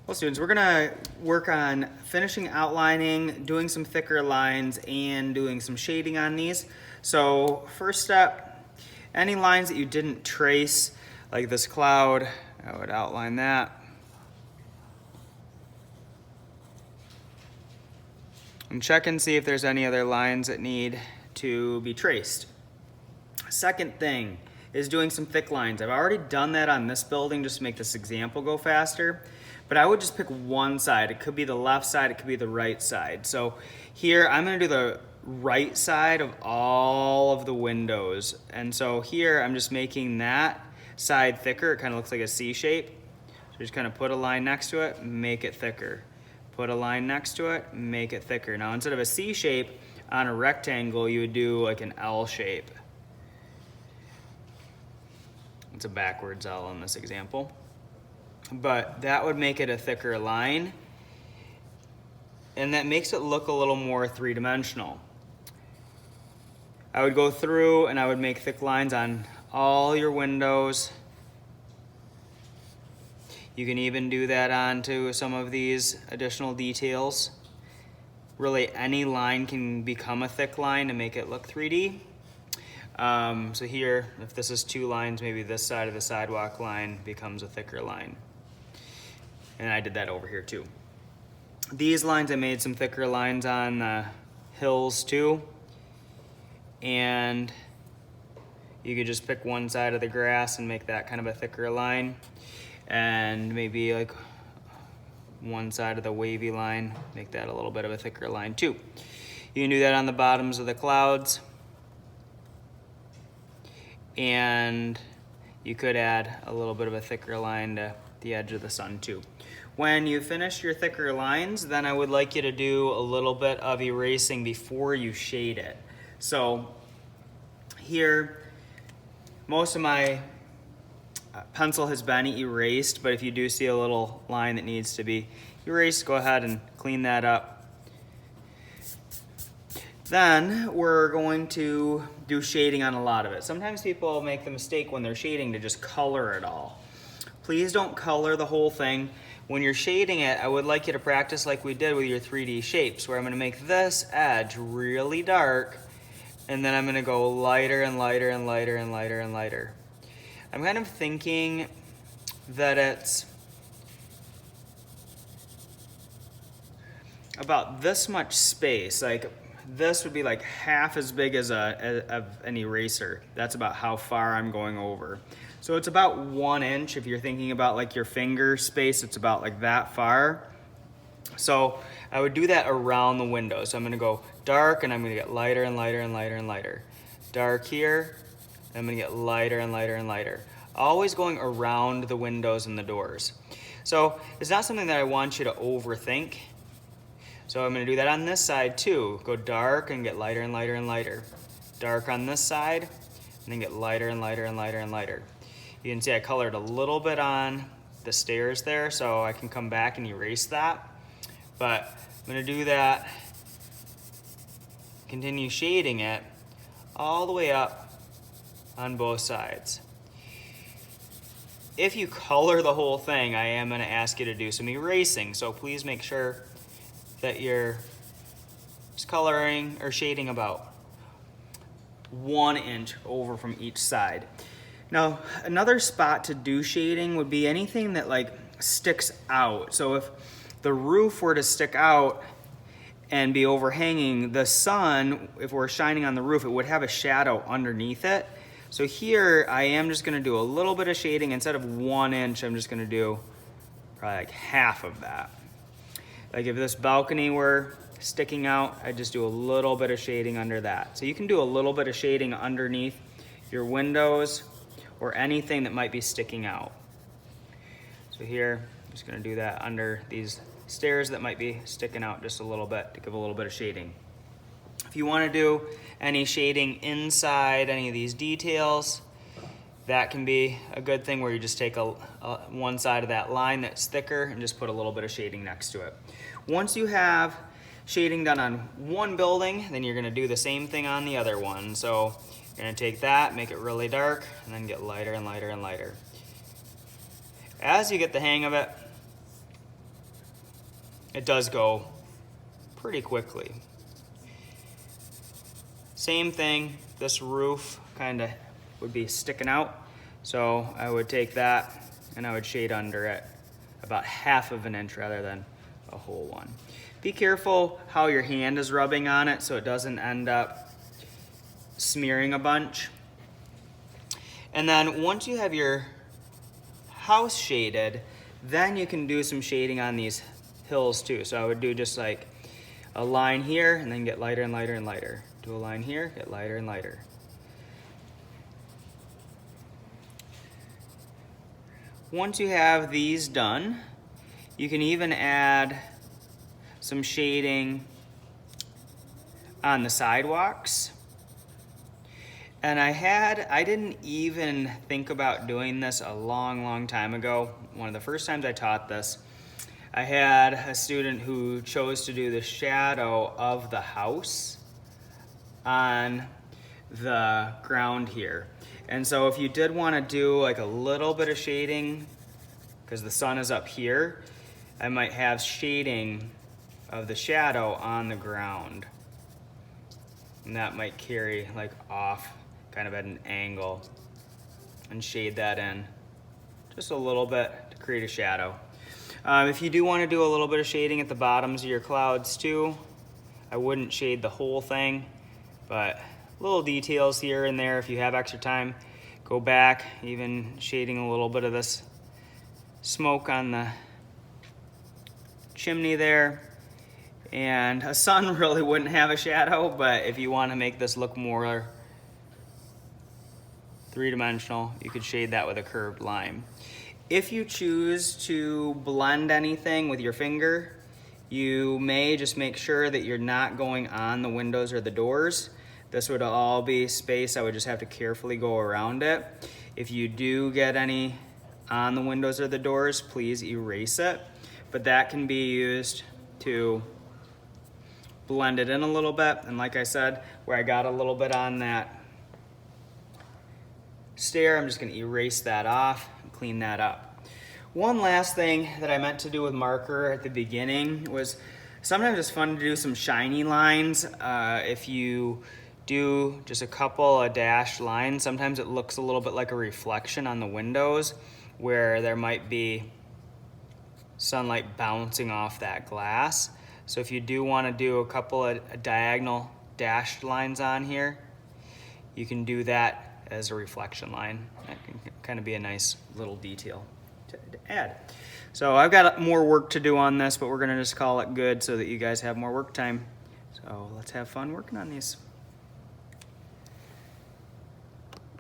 Well, students, we're gonna work on finishing outlining, doing some thicker lines, and doing some shading on these. So first step, any lines that you didn't trace, like this cloud, I would outline that. And check and see if there's any other lines that need to be traced. Second thing is doing some thick lines. I've already done that on this building just to make this example go faster, but I would just pick one side. It could be the left side, it could be the right side. So here I'm gonna do the right side of all of the windows. And so here I'm just making that side thicker. It kind of looks like a C shape. So just kind of put a line next to it, make it thicker. Put a line next to it, make it thicker. Now instead of a C shape on a rectangle, you would do like an L shape. It's a backwards L in this example. But that would make it a thicker line. And that makes it look a little more three-dimensional. I would go through and I would make thick lines on all your windows. You can even do that onto some of these additional details. Really, any line can become a thick line to make it look 3D. So here, if this is two lines, maybe this side of the sidewalk line becomes a thicker line. And I did that over here too. These lines, I made some thicker lines on the hills too. And you could just pick one side of the grass and make that kind of a thicker line. And maybe like one side of the wavy line, make that a little bit of a thicker line too. You can do that on the bottoms of the clouds. And you could add a little bit of a thicker line to the edge of the sun too. When you finish your thicker lines, then I would like you to do a little bit of erasing before you shade it. So here, most of my pencil has been erased, but if you do see a little line that needs to be erased, go ahead and clean that up. Then we're going to do shading on a lot of it. Sometimes people make the mistake when they're shading to just color it all. Please don't color the whole thing. When you're shading it, I would like you to practice like we did with your 3D shapes, where I'm gonna make this edge really dark, and then I'm gonna go lighter and lighter and lighter and lighter and lighter. I'm kind of thinking that it's about this much space. Like this would be like half as big as an eraser. That's about how far I'm going over. So it's about 1 inch. If you're thinking about like your finger space, it's about like that far. So I would do that around the window. So I'm gonna go dark and I'm gonna get lighter and lighter and lighter and lighter. Dark here, and I'm gonna get lighter and lighter and lighter. Always going around the windows and the doors. So it's not something that I want you to overthink. So I'm gonna do that on this side too. Go dark and get lighter and lighter and lighter. Dark on this side, and then get lighter and lighter and lighter and lighter. You can see I colored a little bit on the stairs there, so I can come back and erase that. But I'm gonna do that, continue shading it all the way up on both sides. If you color the whole thing, I am gonna ask you to do some erasing, so please make sure that you're just coloring or shading about 1 inch over from each side. Now, another spot to do shading would be anything that like sticks out. So if the roof were to stick out and be overhanging, the sun, if we're shining on the roof, it would have a shadow underneath it. So here, I am just gonna do a little bit of shading. Instead of 1 inch, I'm just gonna do probably like half of that. Like if this balcony were sticking out, I'd just do a little bit of shading under that. So you can do a little bit of shading underneath your windows or anything that might be sticking out. So here, I'm just gonna do that under these stairs that might be sticking out just a little bit to give a little bit of shading. If you wanna do any shading inside any of these details, that can be a good thing where you just take one side of that line that's thicker and just put a little bit of shading next to it. Once you have shading done on one building, then you're gonna do the same thing on the other one. So you're gonna take that, make it really dark, and then get lighter and lighter and lighter. As you get the hang of it, it does go pretty quickly. Same thing, this roof kind of would be sticking out. So I would take that and I would shade under it about 1/2 of an inch rather than a whole one. Be careful how your hand is rubbing on it so it doesn't end up smearing a bunch. And then once you have your house shaded, then you can do some shading on these hills too. So I would do just like a line here and then get lighter and lighter and lighter. Do a line here, get lighter and lighter. Once you have these done, you can even add some shading on the sidewalks. And I didn't even think about doing this a long time ago. One of the first times I taught this, I had a student who chose to do the shadow of the house on the ground here. And so if you did want to do like a little bit of shading, because the sun is up here, I might have shading of the shadow on the ground. And that might carry like off kind of at an angle and shade that in just a little bit to create a shadow. If you do want to do a little bit of shading at the bottoms of your clouds too, I wouldn't shade the whole thing, but little details here and there. If you have extra time, go back, even shading a little bit of this smoke on the chimney there. And a sun really wouldn't have a shadow, but if you want to make this look more three-dimensional, you could shade that with a curved line. If you choose to blend anything with your finger, you may just make sure that you're not going on the windows or the doors. This would all be space. I would just have to carefully go around it. If you do get any on the windows or the doors, please erase it. But that can be used to blend it in a little bit. And like I said, where I got a little bit on that stair, I'm just gonna erase that off and clean that up. One last thing that I meant to do with marker at the beginning was sometimes it's fun to do some shiny lines. If you do just a couple of dashed lines, sometimes it looks a little bit like a reflection on the windows where there might be sunlight bouncing off that glass. So if you do want to do a couple of diagonal dashed lines on here, you can do that as a reflection line. That can kind of be a nice little detail to add. So I've got more work to do on this, but we're gonna just call it good so that you guys have more work time. So let's have fun working on these.